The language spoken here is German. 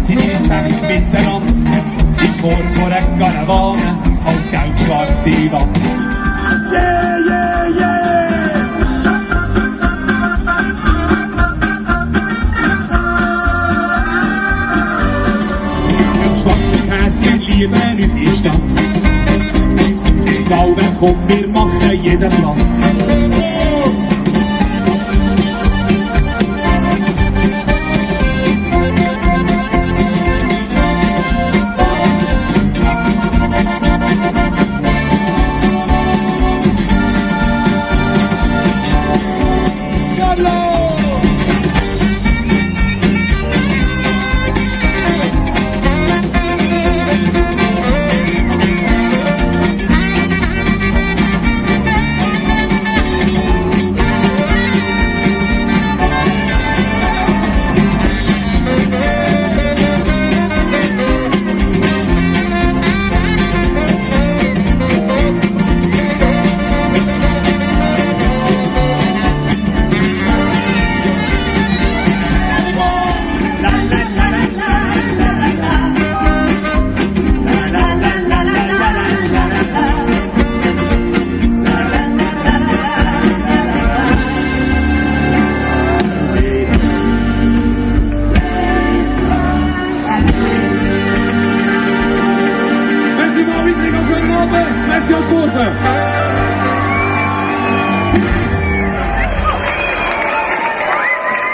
Sie nehmen miteinander in Form von einer Karawane als gelb-schwarze Wand. Yeah, yeah, yeah! Ein schwarzes Herz, wir lieben unsere Stadt. Egal wer kommt, wir machen jeden Platz. Merci, scusa!